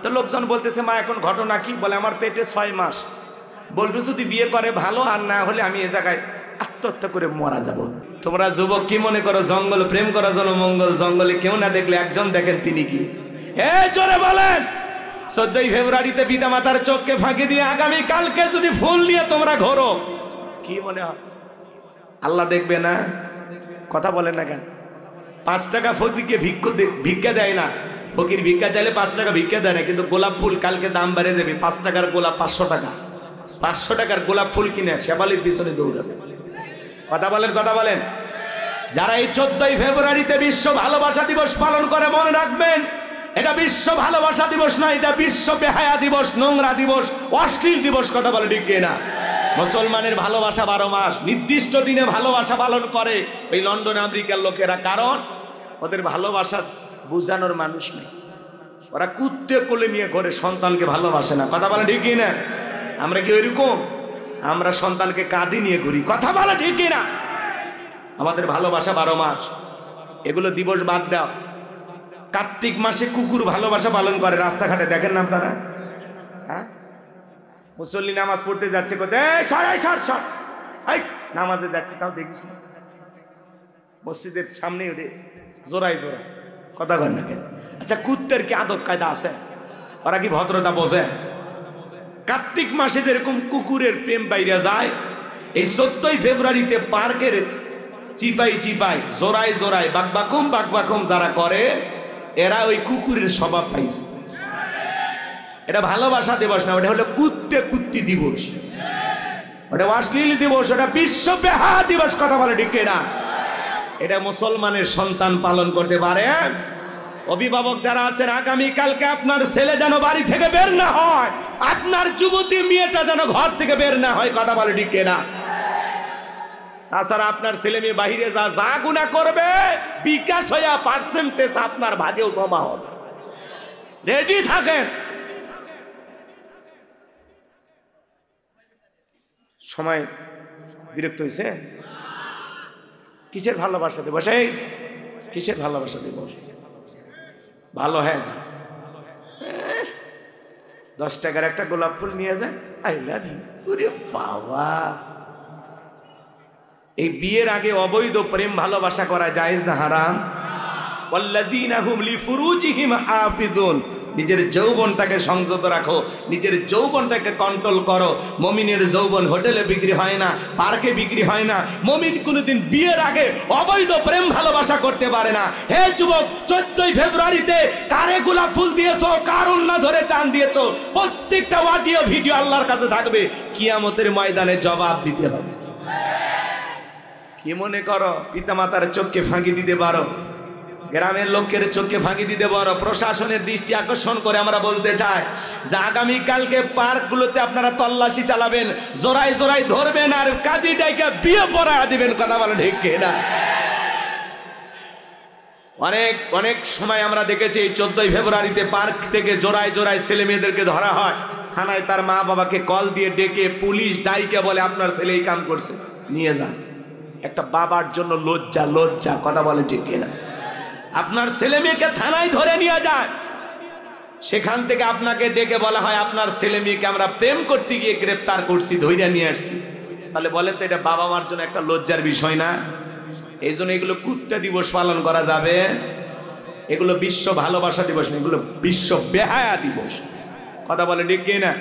তো লোকজন বলতেছে মা এখন ঘটনা কি? বলে আমার পেটে 6 মাস, বলতো যদি বিয়ে করে ভালো, আর না হলে আমি এ জায়গায় আত্মহত্যা করে মারা যাব। তোমরা যুবক কি মনে করো জঙ্গল প্রেম করা জনমঙ্গল, জঙ্গলে কেউ না দেখলে একজন দেখেন, তিনি কি? জোরে বলেন। 14ই ফেব্রুয়ারিতে পিতা মাতার চোখকে ফাঁকি দিয়ে আগামী কালকে যদি ফুল নিয়ে তোমরা ঘোরো, কি মনে হয় আল্লাহ দেখবে না? কথা বলেন না কেন? 5 টাকা ফকিরকে ভিক্ষা দেয় না, ফকির ভিক্ষা চাইলে 5 টাকা ভিক্ষা দেয় না, কিন্তু গোলাপ ফুল কালকে দাম বেড়ে যাবে। 5 টাকার গোলাপ 500 টাকা, 500 টাকার গোলাপ ফুল কিনে শেফালির পিছনে দৌড়াবে। কথা বলেন, কথা বলেন। যারা এই 14ই ফেব্রুয়ারিতে বিশ্ব ভালোবাসা দিবস পালন করে, মনে রাখবেন এটা বিশ্ব ভালোবাসা দিবস নয়, এটা বিশ্ব বেহায়া দিবস, নোংরা দিবস, অশ্লীল দিবস। কথা বলে ঠিক না? মুসলমানের ভালোবাসা 12 মাস, নির্দিষ্ট দিনে ভালোবাসা পালন করে ওই লন্ডন আমেরিকার লোকেরা, কারণ ওদের ভালোবাসা বুঝানোর মানুষ নেই। ওরা কুত্তে কোলে নিয়ে ঘরে, সন্তানকে ভালোবাসে না। কথা বলে ঠিক না? আমরা কি ওইরকম? আমরা সন্তানকে কাঁধে নিয়ে ঘুরি। কথা বলে ঠিক না? আমাদের ভালোবাসা 12 মাস। এগুলো দিবস বাদ দাও। কার্তিক মাসে কুকুর ভালোবাসা পালন করে, রাস্তাঘাটে দেখেন না আপনারা? হ্যাঁ, মুসল্লি নামাজ পড়তে যাচ্ছে, নামাজে যাচ্ছে, তাও দেখিস না মসজিদের সামনে উঠে জোড়াই জোড়াই। কথা কয় না কেন? আচ্ছা, কুত্তের কি আদব কায়দা আছে? ওরা কি ভদ্রতা বোঝে? কার্তিক মাসে যেরকম কুকুরের প্রেম বাইরে যায়, এই 14ই ফেব্রুয়ারিতে পার্কের চিপাই চিপাই, জোড়াই জোড়াই, বাকবাকুম যারা করে, এরা ওই কুকুরের স্বভাব পাইছে। এটা ভালোবাসা দিবস না, ওটা হলো কুত্তি দিবস, ওটা অশ্লীল দিবস, ওটা বিশ্ব বেহায়া দিবস। কথা বলে ঠিক না? এটা মুসলমানের সন্তান পালন করতে পারে। অভিভাবক যারা আছেন, আগামী কালকে আপনার ছেলে যেন বাড়ি থেকে বের না হয়, আপনার যুবতী মেয়েটা যেন ঘর থেকে বের না হয়। কথা বলে ঠিক না? তাছাড়া আপনার ছেলে মেয়ে বাহিরে যা গুনাহ করবে, বিকাশ হইয়া পার্সেন্টেজ আপনার ভাগেও জমা হবে। রেডি থাকেন। সময় বিরক্ত হয়েছে? কিসের ভালোবাসা দিবস? এই কিসের ভালোবাসা দিবস? ভালো হয়ে যায়, 10 টাকার একটা গোলাপ ফুল নিয়ে যায়, আই লাভ ইউ। ওরে বাবা, এই বিয়ের আগে অবৈধ প্রেম ভালোবাসা করা জায়েজ না হারাম? ওয়াল্লাযীনা হুম লিফুরুজিহিম হাফিজুন। নিজের যৌবনটাকে সংযত রাখো, নিজের যৌবনটাকে কন্ট্রোল করো। মুমিনের যৌবন হোটেলে বিক্রি হয় না, পার্কে বিক্রি হয় না। মুমিন কোনোদিন বিয়ের আগে অবৈধ প্রেম ভালোবাসা করতে পারে না। হে যুবক, 14ই ফেব্রুয়ারিতে কারে গোলাপ ফুল দিয়েছো, কার ওন্না ধরে টান দিয়েছো, প্রত্যেকটা অডিও ভিডিও আল্লাহর কাছে থাকবে। কিয়ামতের ময়দানে জবাব দিতে হবে। কি মনে করো পিতামাতার চোখকে ফাঁকি দিতে পারো, গ্রামের লোকের চোখকে ফাঁকি দিতে পারো? প্রশাসনের দৃষ্টি আকর্ষণ করে আমরা বলতে চাই যে আগামীকালকে পার্কগুলোতে আপনারা তল্লাশি চালাবেন, জোড়ায় জোড়ায় ধরবেন, আর কাজী ডাইকা বিয়ে পড়ায় দিবেন। কথা বলে ঠিক না? অনেক সময় আমরা দেখেছি এই 14ই ফেব্রুয়ারিতে পার্ক থেকে জোড়ায় জোড়ায় ছেলে মেয়েদেরকে ধরা হয়। থানায় তার মা বাবাকে কল দিয়ে ডেকে পুলিশ ডাইকে বলে আপনার ছেলে এই কাম করছে, নিয়ে যান। একটা বাবার জন্য লজ্জা। কথা বলে ঠিক না? আপনার ছেলে মেয়েকে থানায় ধরে নিয়ে যায়, সেখান থেকে আপনাকে ডেকে বলা হয় আপনার ছেলে মেয়েকে আমরা প্রেম করতে গিয়ে গ্রেফতার করছি, ধরে নিয়ে আসছি। তাহলে বলেন তো, এটা বাবা মার জন্য একটা লজ্জার বিষয় না? এই জন্য এগুলো কুত্তা দিবস পালন করা যাবে? এগুলো বিশ্ব ভালোবাসা দিবস না, এগুলো বিশ্ব বেহায়া দিবস। কথা বলেন ঠিক না?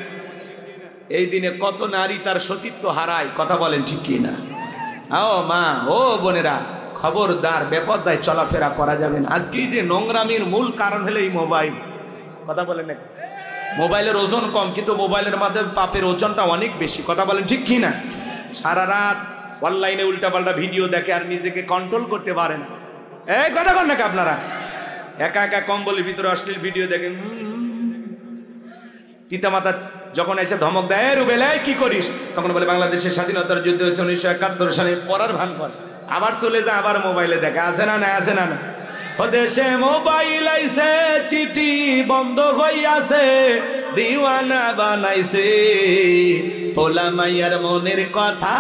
এই দিনে কত নারী তার সতীত্ব হারায়। কথা বলেন ঠিক না? ও মা, ও বোনেরা, খবরদার, বেপরদায় চলাফেরা করা যাবে না। আজকে যে নোংরামির মূল কারণ হলো এই মোবাইল। কথা বলেন না? মোবাইলের ওজন কম, কিন্তু মোবাইলের মাধ্যমে পাপের ওজনটা অনেক বেশি। কথা বলেন ঠিক কি না? সারা রাত অনলাইনে উল্টাপাল্টা ভিডিও দেখে আর নিজেকে কন্ট্রোল করতে পারে না। এই কথা বলেন নাকি আপনারা? একা একা কম্বলের ভিতরে অশ্লীল ভিডিও দেখেন। পিতামাতা যখন এসে ধমক দেয়, রুবেল কি করিস, তখন বলে বাংলাদেশের স্বাধীনতার যুদ্ধ হয়েছে 1971 সালে, পড়ার ভান কর, আবার চলে যায়, আবার মোবাইলে দেখে। আছে না না? আছে না না? ও দেশে মোবাইল আইছে, চিঠি বন্ধ হইয়াছে, দিওয়ানা বানাইছে, পোলা মাইয়ার মনের কথা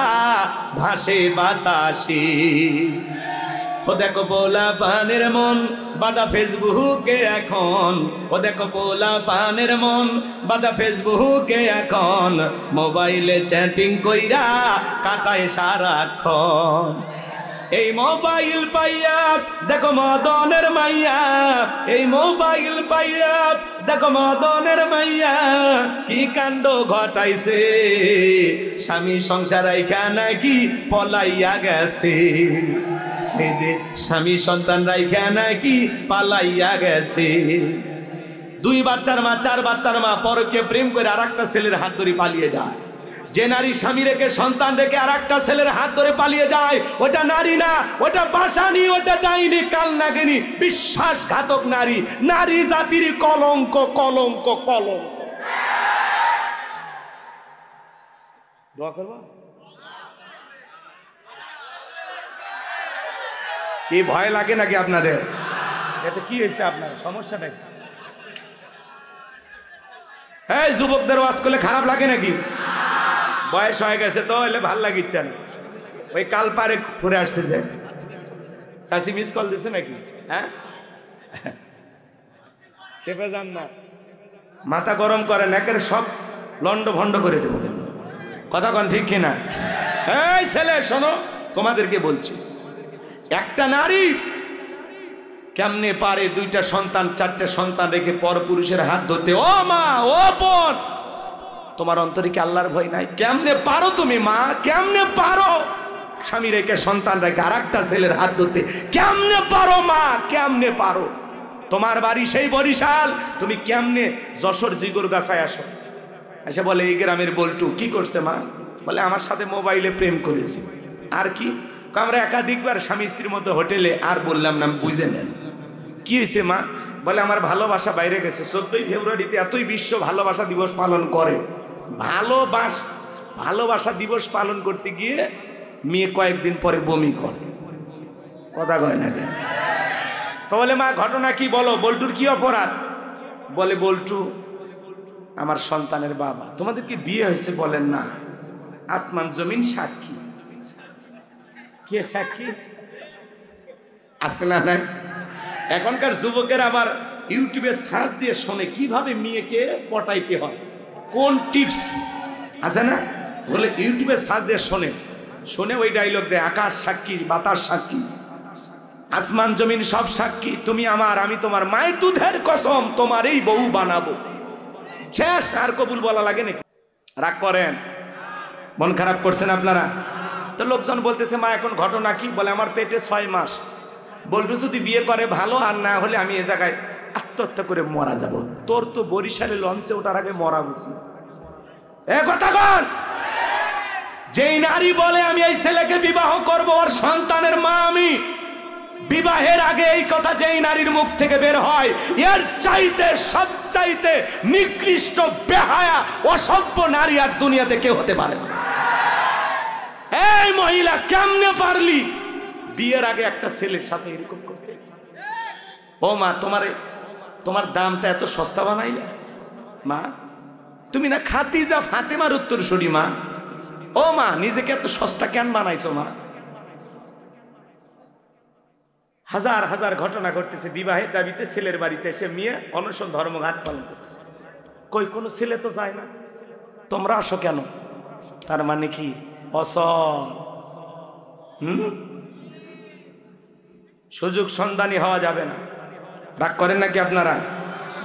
ভাসে বাতাসে। ও দেখো পোলা পানের মন বাদা ফেসবুকে এখন, ও দেখো পোলা পানের মন বাদা ফেসবুকে এখন, মোবাইলে চ্যাটিং কইরা কাটায় সারাক্ষণ। এই মোবাইল পাইয়া দেখো মদনের মাইয়া, এই মোবাইল পাইয়া দেখো মদনের মাইয়া কি কাণ্ড ঘটাইছে, স্বামী সংসার রাইখা নাকি পলাইয়া গেছে, সে যে স্বামী সন্তান রাইখা নাকি পালাইয়া গেছে। 2 বাচ্চার মা 4 বাচ্চার মা পরকে প্রেম করে আরেকটা ছেলের হাত ধরে পালিয়ে যায়। যে নারী স্বামী রেখে সন্তান রেখে আরেকটা ছেলের হাত ধরে পালিয়ে যায়, ওটা নারী না, ওটা পাশানি, ওটা ডাইনি, কালনাগিনী, বিশ্বাসঘাতক নারী, নারী জাতির কলঙ্ক, কলঙ্ক, কলঙ্ক। দোয়া করব কি ভয় লাগে নাকি আপনাদের? এতে কি হয়েছে আপনার সমস্যাটা কি? এই যুবকদের ওয়াজ করলে খারাপ লাগে নাকি? বয়স হয়ে গেছে তো এলে ভাল লাগিচ্ছে না। ওই কাল পারে ঘুরে আসছে যে চাষি মিস কল দিছে নাকি? হ্যাঁ, চেপে যান না, মাথা গরম করেন, একের সব লন্ড ভন্ড করে দেবো। কথা কন ঠিক কিনা? এই ছেলে শোনো, তোমাদেরকে বলছি, একটা নারী কেমনে পারে 2টা সন্তান 4টে সন্তান রেখে পর পুরুষের হাত ধরতে? ও মা, ও বোন, তোমার অন্তরে কি আল্লাহর ভয় নাই? কেমনে পারো তুমি মা, কেমনে পারো স্বামী রেখে সন্তান রেখে আরেকটা ছেলের হাত ধরতে? কেমনে পারো মা, কেমনে পারো? তোমার বাড়ি সেই বরিশাল, তুমি কেমনে যশোর জিগর গাছায় আসো? এসে বলে এই গ্রামের বল্টু কি করছে মা? বলে আমার সাথে মোবাইলে প্রেম করেছি। আর কি? আমরা একাধিকবার স্বামী স্ত্রীর মধ্যে হোটেলে, আর বললাম না, বুঝে নেন। কি হয়েছে মা? বলে আমার ভালোবাসা বাইরে গেছে। 14ই ফেব্রুয়ারিতে এতই বিশ্ব ভালোবাসা দিবস পালন করে, ভালোবাসা দিবস পালন করতে গিয়ে মেয়ে কয়েকদিন পরে বমি করে। কথা কয় না কেন? তো বলে মা ঘটনা কি বলো, বল্টুর কি অপরাধ? বলে বল্টু আমার সন্তানের বাবা। তোমাদের কি বিয়ে হয়েছে? বলেন না। আসমান জমিন সাক্ষী। কে সাক্ষী? আছে না? নাই। এখনকার যুবকের আবার ইউটিউবে সার্চ দিয়ে শোনে কিভাবে মেয়েকে পটাইতে হয়, কোন টিপস আছে না, বলে ইউটিউবে সার্চ দিয়ে শোনে ওই ডায়লগ দেয়, আকাশ সাক্ষী, বাতাস সাক্ষী, আসমান জমিন সব সাক্ষী, তুমি আমার, আমি তোমার, মায়ের দুধের কসম তোমার এই বউ বানাবো। শেষ। আর কবুল বলা লাগে নাকি? রাগ করেন, মন খারাপ করছেন আপনারা? তো লোকজন বলতেছে মা এখন ঘটনা কি? বলে আমার পেটে 6 মাস, বলতো যদি বিয়ে করে ভালো, আর না হলে আমি এ জায়গায় আত্মহত্যা করে মারা যাব। তোর তো বরিশালে লঞ্চে ওঠার আগে মরা উচিত। এ কথা বল। যেই নারী বলে আমি এই ছেলেকে বিবাহ করব, ওর সন্তানের মা আমি, বিবাহের আগে এই কথা যেই নারীর মুখ থেকে বের হয়, এর চাইতে সবচাইতে নিকৃষ্ট, বেহায়া, অসভ্য নারী আর দুনিয়াতে কেউ হতে পারে না। এই মহিলা কেমনে পারলি বিয়ের আগে একটা ছেলের সাথে এরকম করতে? ও মা, তোমার দামটা এত সস্তা বানাইলে মা? তুমি না খাদিজা ফাতেমার উত্তরসূরি মা? ও মা, নিজেকে এত সস্তা কেন বানাইছো মা? হাজার হাজার ঘটনা ঘটতেছে বিবাহের দাবিতে ছেলের বাড়িতে এসে মেয়ে অনশন ধর্মঘাত পালন করছে। কই কোনো ছেলে তো যায় না, তোমরা আসো কেন? তার মানে কি অসল? সুযোগ সন্ধানী হওয়া যাবে না। রাগ করেন নাকি আপনারা?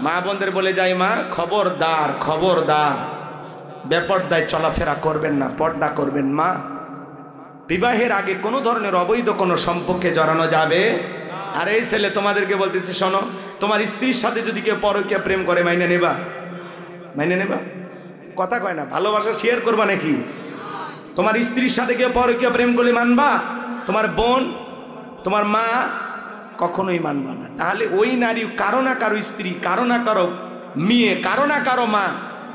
মা বোনদের বলে যাই, মা খবরদার, খবরদার, বেপরদায় চলাফেরা করবেন না, পর্দা করবেন। মা বিবাহের আগে কোনো ধরনের অবৈধ কোনো সম্পর্কে জড়ানো যাবে। আর এই ছেলে তোমাদেরকে বলতেছে, শোনো, তোমার স্ত্রীর সাথে যদি কেউ পরকীয়া প্রেম করে মাইনে নেবা? মাইনে নেবা? কথা কয় না। ভালোবাসা শেয়ার করবা নাকি? তোমার স্ত্রীর সাথে কেউ পরকীয়া প্রেম করলে মানবা? তোমার বোন, তোমার মা কখনোই মানবা না। তাহলে ওই নারী কারো না কারো স্ত্রী, কারো না কারো মেয়ে, কারো না কারো মা,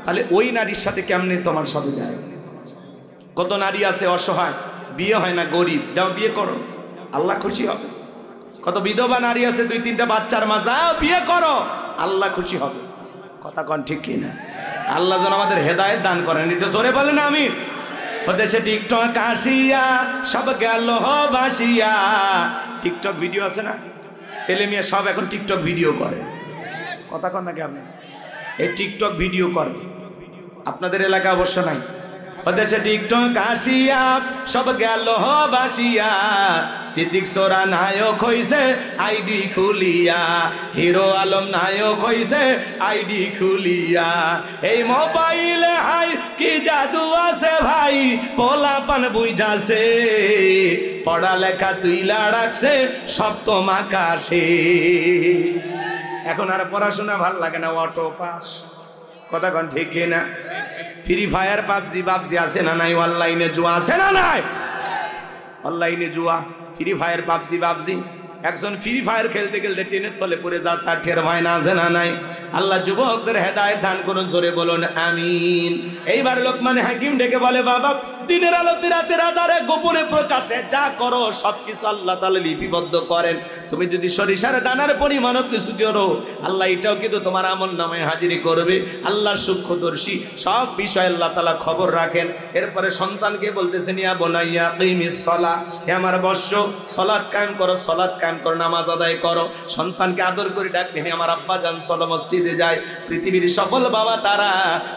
তাহলে ওই নারীর সাথে কেমনে তোমার সাথে যায়? কত নারী আছে অসহায়, বিয়ে হয় না, গরিব, যাও বিয়ে করো, আল্লাহ খুশি হবে। কত বিধবা নারী আছে 2-3টা বাচ্চার মা, যাও বিয়ে করো, আল্লাহ খুশি হবে। কথা কন ঠিক কিনা? আল্লাহ যেন আমাদের হেদায়েত দান করেন। এটা জোরে বলেন আমিন। দেশে টিকটক আসিয়া সব গেল ভাসিয়া, টিকটক ভিডিও আছে না, ছেলে মেয়ে সব এখন টিকটক ভিডিও করে, কথা কন নাকি আপনি? এই টিকটক ভিডিও করে, আপনাদের এলাকা অবশ্য নাই। ওদেশে টিকটক আসিয়া সব গেল বাসিয়া, সিদ্দিক সোরা নায়ক হইছে আইডি খুলিয়া, হিরো আলম নায়ক হইছে আইডি খুলিয়া। এই মোবাইলে হাই কি জাদু আছে ভাই, পোলাপান বুঝাছে, পড়ালেখা তুইলা রাখছে সপ্তম আকাশে। এখন আর পড়াশোনা ভাল লাগে না, অটো পাস, কথা কন ঠিক না? ফ্রি ফায়ার পাবজি পাবজি আছে না নাই? অনলাইনে জুয়া আছে না নাই? অনলাইনে জুয়া, ফ্রি ফায়ার পাবজি পাবজি। একজন ফ্রি ফায়ার খেলতে খেলতে ট্রেনের তলে পড়ে যা, তার টের হয় না, আছে না নাই? আল্লাহ যুবকদের হেদায়েত দান করুন, জোরে বলুন আমিন। এইবার লোকমান হাকিম ডেকে বলে, বাবা দিনের আলোতে রাতের আধারে গোপনে প্রকাশে যা করো সবকিছু আল্লাহ তাআলা লিপিবদ্ধ করেন। তুমি যদি সরিষার দানার পরিমাণও কিছু করো, আল্লাহ এটাও কিন্তু তোমার আমল নামে হাজিরি করবে। আল্লাহ সূক্ষ্মদর্শী, সব বিষয় আল্লাহ তাআলা খবর রাখেন। এরপরে সন্তানকে বলতেছেন, ইয়া বুনাইয়া কিমিস সালাহ, হে আমার বৎস সালাত কায়েম করো, সালাত কায়েম করো, নামাজ আদায় করো। সন্তানকে আদর করে ডাকবেন, হে আমার আব্বা জান চলো মসজিদে যায়। পৃথিবীর সকল বাবা তারা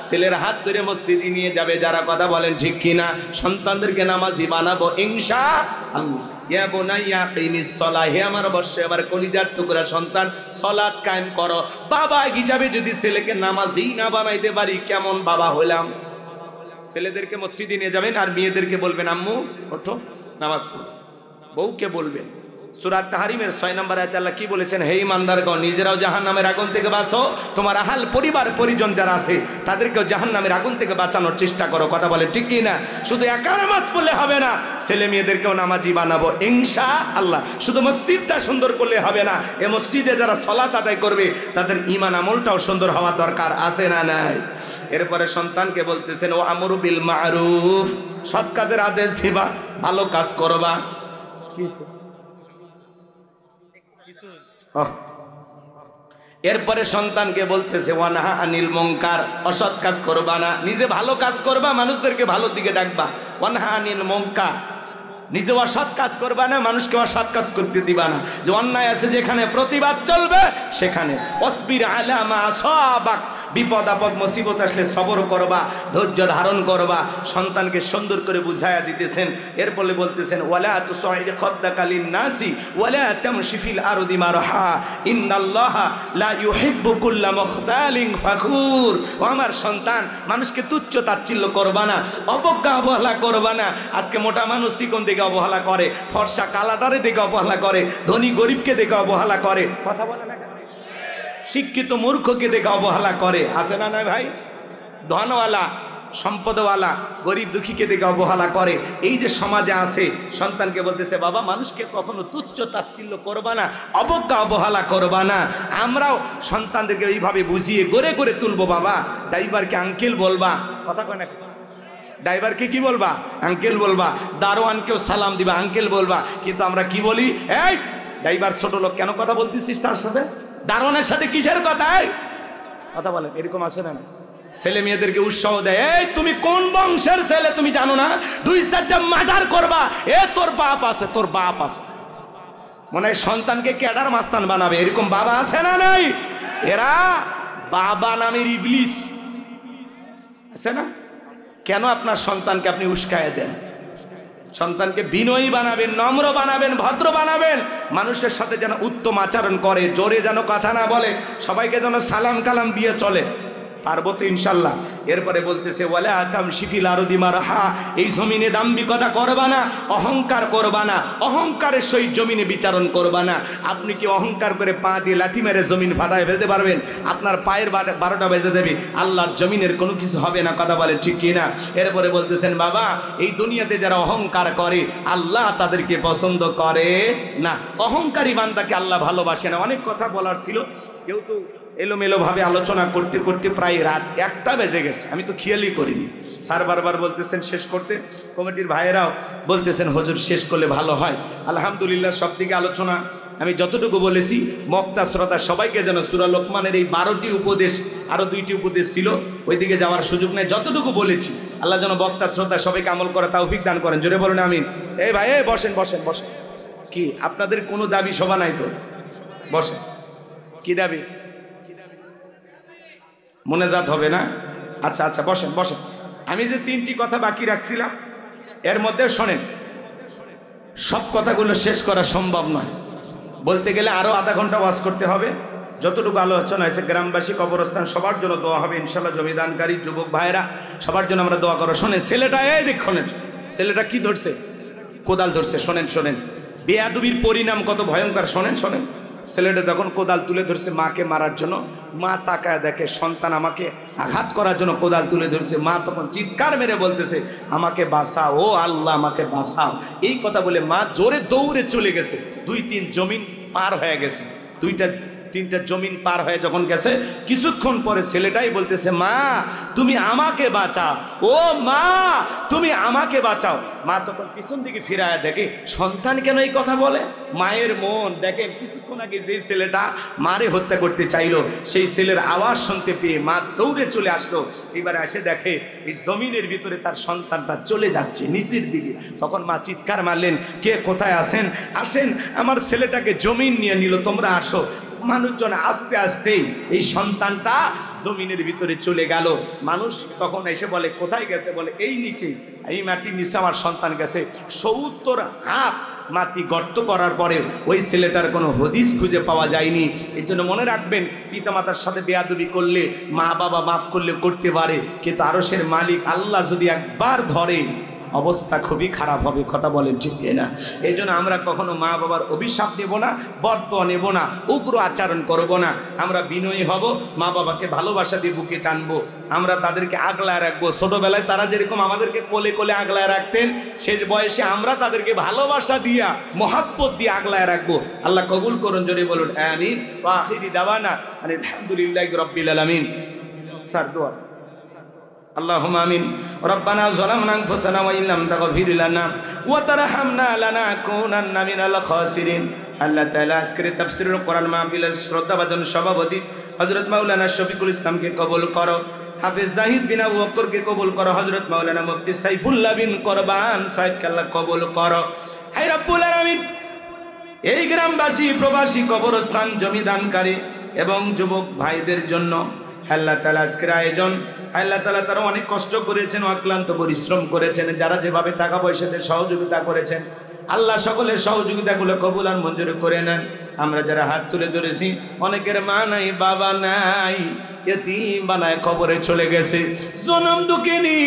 ছেলের হাত ধরে মসজিদে নিয়ে যাবে, যারা কথা বলেন ঠিক কিনা? সন্তানদেরকে নামাজি বানাবো ইনশাআল্লাহ। ইয়া বুনাইয়া কিমিস সালাহ, হে আমার বৎস, আমার কলিজার টুকরা সন্তান সালাত কায়েম করো। বাবা হিসাবে যদি ছেলেকে নামাজি না বানাইতে পারি, কেমন বাবা হলাম? ছেলেদেরকে মসজিদে নিয়ে যাবেন আর মেয়েদেরকে বলবেন, আম্মু ওঠো নামাজ পড়ো। বউকে বলবেন, সূরা তাহরিমের 6 নম্বর আয়াতে আল্লাহ কি বলেছেন? হে ঈমানদারগণ, নিজেরাও জাহান্নামের আগুন থেকে বাঁচো, তোমার আহাল পরিবার পরিজন যারা আছে তাদেরকেও জাহান্নামের আগুন থেকে বাঁচানোর চেষ্টা করো। কথা বলে ঠিক কি না? শুধু একা নামাজ পড়লে হবে না, ছেলে মেয়েদেরকেও নামাজি বানাবো ইনশাআল্লাহ। শুধু মসজিদটা সুন্দর করলে হবে না, এই মসজিদে যারা সালাত আদায় করবে তাদের ঈমান আমলটাও সুন্দর হওয়া দরকার, আছে না নাই? এরপরে সন্তানকে বলতেছেন, ও আমরু বিল মারুফ, সৎ কাজের আদেশ দিবা, ভালো কাজ করবা। এরপরে সন্তানকে বলতেছে, ওয়ানহা আনিল মুনকার, অসৎ কাজ করবা না, নিজে ভালো কাজ করবা, মানুষদেরকে ভালো দিকে ডাকবা। ওয়ানহা আনিল মুনকার, নিজে অসৎ কাজ করবা না, মানুষকে অসৎ কাজ করতে দিবা না। যে অন্যায় আছে যেখানে প্রতিবাদ চলবে সেখানে। ওয়াসবির আলা মা আসাবাক, বিপদ আপদ মুসিবত আসলে সবর করবা, ধৈর্য ধারণ করবা। সন্তানকে সুন্দর করে বুঝায়া দিতেছেন। এরপরে বলতেছেন, ওয়ালা তুসাইদ খাদ্দাকা লিন-নাসি ওয়ালা তামশি ফিল আরদি মারহা ইন্নাল্লাহা লা ইউহিব্বু কুল্লা মুখতালিন ফাখুর। ও আমার সন্তান, মানুষকে তুচ্ছ তাচ্ছিল্য করবা না, অবজ্ঞা অবহেলা করবা না। আজকে মোটা মানুষ চিকন দিকে অবহেলা করে, ফর্সা কালাদারে দিকে অবহেলা করে, ধনী গরিবকে দিকে অবহেলা করে, কথা বলে না? শিক্ষিত মূর্খকে দেখে অবহেলা করে, আছে না না ভাই? ধনওয়ালা সম্পদওয়ালা গরিব দুঃখীকে দেখে অবহেলা করে। এই যে সমাজে আছে, সন্তানকে বলতেছে, বাবা মানুষকে কখনো তুচ্ছ তাচ্ছিল্য করবা না, অবজ্ঞা অবহেলা করবা না। আমরাও সন্তানদেরকে এইভাবে বুঝিয়ে গড়ে গড়ে তুলবো। বাবা ড্রাইভারকে আঙ্কেল বলবা, কথা কয় না? ড্রাইভারকে কি বলবা? আঙ্কেল বলবা। দারোয়ানকেও সালাম দিবা, আঙ্কেল বলবা। কিন্তু আমরা কি বলি? এই ড্রাইভার ছোট লোক, কেন কথা বলতেছিস তার সাথে? দারোয়ানের সাথে কিসের কথা? কথা বলেন, এরকম আছে না? ছেলে মেয়েদেরকে উৎসাহ দেয়, এই তুমি কোন বংশের ছেলে তুমি জানো না? 2-4টা মার্ডার করবা, এ তোর বাপ আছে, তোর বাপ আছে। মনে হয় সন্তানকে ক্যাডার মাস্তান বানাবে, এরকম বাবা আছে না নাই? এরা বাবা নামের ইবলিশ, আছে না? কেন আপনার সন্তানকে আপনি উস্কায় দেন? সন্তানকে বিনয়ী বানাবেন, নম্র বানাবেন, ভদ্র বানাবেন, মানুষের সাথে যেন উত্তম আচরণ করে, জোরে যেন কথা না বলে, সবাইকে যেন সালাম কালাম দিয়ে চলে। পারবো তো ইনশাল্লাহ। এরপরে বলতেছে, ওয়ালা তামশি ফিল আরদি মারহা, এই জমিনে দাম্ভিকতা করবা না, অহংকার করবা না, অহংকারের সহিত জমিনে বিচারণ করবা না। আপনি কি অহংকার করে পা দিয়ে লাথি মেরে জমিন ফাটায় ফেলতে পারবেন? আপনার পায়ের 12টা বেজে দেবে, আল্লাহর জমিনের কোনো কিছু হবে না, কথা বলে ঠিক কিনা? এরপরে বলতেছেন, বাবা এই দুনিয়াতে যারা অহংকার করে আল্লাহ তাদেরকে পছন্দ করে না। অহংকারী বান্দাকে আল্লাহ ভালোবাসে না। অনেক কথা বলার ছিল, কেউ তো এলোমেলো ভাবে আলোচনা করতে করতে প্রায় রাত 1টা বেজে গেছে, আমি তো খেয়ালই করিনি। স্যার বারবার বলতেছেন শেষ করতে, কমিটির ভাইয়েরাও বলতেছেন হুজুর শেষ করলে ভালো হয়। আলহামদুলিল্লাহ সব দিকে আলোচনা আমি যতটুকু বলেছি, বক্তা শ্রোতা সবাইকে যেন সূরা লোকমানের এই 12টি উপদেশ, আরো 2টি উপদেশ ছিল ওইদিকে যাওয়ার সুযোগ নেই, যতটুকু বলেছি আল্লাহ যেন বক্তা শ্রোতা সবাইকে আমল করা তৌফিক দান করেন। জোরে বলুন আমিন। এই ভাই, এই বসেন বসেন বসেন, কি আপনাদের কোনো দাবি সভা নাই তো? বসে, কি দাবি? মোনাজাত হবে না? আচ্ছা আচ্ছা, বসেন বসেন। আমি যে 3টি কথা বাকি রাখছিলাম এর মধ্যে শোনেন, সব কথাগুলো শেষ করা সম্ভব নয়। বলতে গেলে আরো আধা ঘন্টা ওয়াজ করতে হবে। যতটুকু আলোচনা হয়েছে, গ্রামবাসী, কবরস্থান, সবার জন্য দোয়া হবে ইনশাল্লাহ। জমিদানকারী যুবক ভাইরা সবার জন্য আমরা দোয়া করো। শোনেন ছেলেটা, এই দেখুন ছেলেটা কি ধরছে, কোদাল ধরছে। শোনেন শোনেন, বেয়াদবির পরিণাম কত ভয়ঙ্কর। শোনেন শোনেন, ছেলেটা যখন কোদাল তুলে ধরছে মাকে মারার জন্য, মা তাকায় দেখে সন্তান আমাকে আঘাত করার জন্য কোদাল তুলে ধরছে। মা তখন চিৎকার মেরে বলতেছে, আমাকে বাঁচাও, ও আল্লাহ আমাকে বাঁচাও। এই কথা বলে মা জোরে দৌড়ে চলে গেছে। 2-3 জমিন পার হয়ে গেছে। 2-3টা জমিন পার হয়ে যখন গেছে, কিছুক্ষণ পরে ছেলেটাই বলতেছে, মা তুমি আমাকে বাঁচাও, ও মা তুমি আমাকে বাঁচাও। মা তখন পিছন দিকে ফিরায় দেখে সন্তান কেন এই কথা বলে। মায়ের মন দেখেন, কিছুক্ষণ আগে যে ছেলেটা মারে হত্যা করতে চাইলো, সেই ছেলের আওয়াজ শুনতে পেয়ে মা দৌড়ে চলে আসলো। এবারে এসে দেখে এই জমিনের ভিতরে তার সন্তানটা চলে যাচ্ছে নিচের দিকে। তখন মা চিৎকার মারলেন, কে কোথায় আছেন, আসেন, আমার ছেলেটাকে জমিন নিয়ে নিল, তোমরা আসো। মানুষজন আস্তে আস্তেই এই সন্তানটা জমিনের ভিতরে চলে গেল। মানুষ তখন এসে বলে, কোথায় গেছে? বলে এই নিচে, এই মাটির নিচে আমার সন্তান গেছে। 70 হাত মাটি গর্ত করার পরে ওই ছেলেটার কোনো হদিস খুঁজে পাওয়া যায়নি। এই জন্য মনে রাখবেন, পিতামাতার সাথে বেয়াদবি করলে মা বাবা মাফ করলে করতে পারে, কিন্তু আরশের মালিক আল্লাহ যদি একবার ধরে অবস্থা খুবই খারাপ হবে। কথা বলেন ঠিক না? এই জন্য আমরা কখনো মা বাবার অভিশাপ নেব না, বরদোয়া নেব না, উগ্র আচরণ করব না। আমরা বিনয়ী হব, মা বাবাকে ভালোবাসা দিয়ে বুকে টানবো, আমরা তাদেরকে আগলায় রাখবো। ছোটবেলায় তারা যেরকম আমাদেরকে কোলে কোলে আগলায় রাখতেন, শেষ বয়সে আমরা তাদেরকে ভালোবাসা দিয়া, মহাব্বত দিয়ে আগলায় রাখবো। আল্লাহ কবুল করুন, জোরে বলুন আমিন। ওয়া আখিরি দাওয়ানা আলহামদুলিল্লাহি রাব্বিল আলামিন। স্যার দোয়া। اللهم آمين ربنا ظلمنا أنفسنا وإن لم تغفر لنا وترحمنا لنكونن من الخاسرين। আল্লাহ তাআলা আজকের তাফসীরুল কোরআন মাহফিলের শ্রদ্ধাভাজন সভাপতি হযরত মাওলানা শফিকুল ইসলামকে কবুল করো, হাফেজ জাহিদ বিন আবু বকরকে কবুল করো, হযরত মাওলানা মুফতি সাইফুল্লাহ বিন কোরবান সাহেবকে আল্লাহ কবুল করো। হে রব্বুল আলামিন, এই গ্রামবাসী, প্রবাসী, কবরস্থান, জমিদানকারী এবং যুবক ভাইদের জন্য আল্লাহ তাআলা আজকের আয়োজন, আল্লাহ তাআলা তারা অনেক কষ্ট করেছেন, অক্লান্ত পরিশ্রম করেছেন, যারা যেভাবে টাকা পয়সাতে সহযোগিতা করেছেন, আল্লাহ সকলের সহযোগিতাগুলো কবুল আর মঞ্জুর করে নেন। আমরা যারা হাত তুলে ধরেছি, অনেকের মা নাই, বাবা নাই, এতিম বানায় কবরে চলে গেছে। জনম দুঃখিনী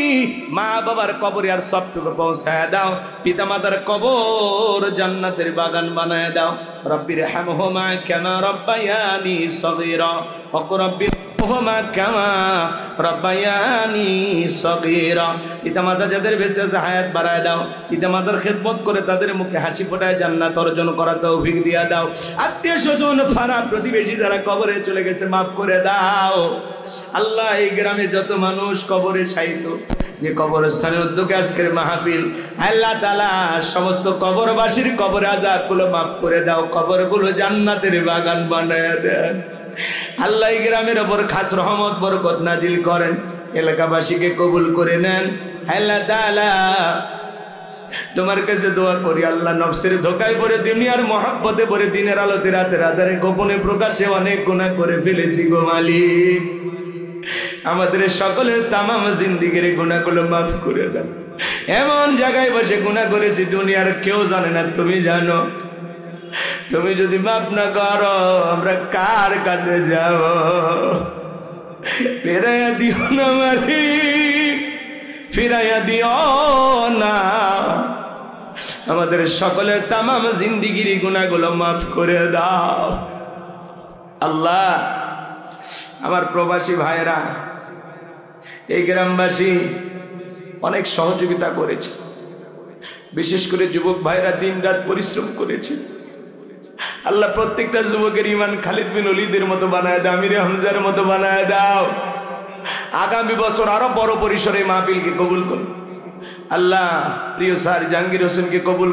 মা বাবার কবরে আর সবটুকু পৌঁছায় দাও। পিতা মাতার কবর জান্নাতের বাগান বানায় দাও। রব্বির হামহুমা কামা রব্বায়ানি সগীরা ওয়া রব্বির হামহুমা কামা রব্বায়ানি সগীরা। পিতা মাতা যাদের বেঁচে আছে হায়াত বাড়ায় দাও। পিতা মাতার খেদমত করে তাদের মুখে হাসি ফোটায় জান্নাত অর্জন করার তৌফিক দিয়া দাও। আত্মীয় স্বজন, পাড়া প্রতিবেশী যারা কবরে চলে গেছে মাফ করে দাও। আল্লাহ, এই গ্রামে যত মানুষ কবরে শায়িত, যে কবরস্থানের উদ্যোগে আজকের মাহফিল, আল্লাহ তাআলা সমস্ত কবরবাসীর কবর আযাবগুলো মাফ করে দাও, কবরগুলো জান্নাতের বাগান বানায় দেন। আল্লাহ, এই গ্রামের ওপর খাস রহমত বরকত নাজিল করেন, এলাকাবাসীকে কবুল করে নেন। আল্লাহ তাআলা, তোমার কাছে দোয়া করি, আল্লাহ নফসের ধোকায় পড়ে, দুনিয়ার মহব্বতে পড়ে, দিনের আলোতে রাতের আধারে গোপনে প্রকাশে অনেক গুনাহ করে ফেলেছি গো মালিক। আমাদের সকলের তামাম জিন্দেগির গুনাহগুলো মাফ করে দাও। এমন জায়গায় বসে গুনাহ করেছি দুনিয়ার কেউ জানে না, তুমি জানো। তুমি যদি মাফ না করো, আমরা কার কাছে যাব? ফিরাইয়া দিও না মালিক, ফিরাইয়া দিও না। আমাদের সকলের তামাম জিন্দেগির গুনাহগুলো মাফ করে দাও। আল্লাহ, আমার প্রবাসী ভাইরা, এই গ্রামবাসী অনেক সহযোগিতা করেছে, বিশেষ করে যুবক ভাইরা দিনরাত পরিশ্রম করেছে। আল্লাহ, প্রত্যেকটা যুবকের ইমান খালিদ বিন ওলীদের মতো বানায় দাও, আমির হামজার মতো বানায় দাও। আগামী বছর আরো বড় পরিসরে মাহফিলকে কবুল করো। আল্লাহ, প্রিয় স্যার জাহাঙ্গীর হোসেনকে কবুল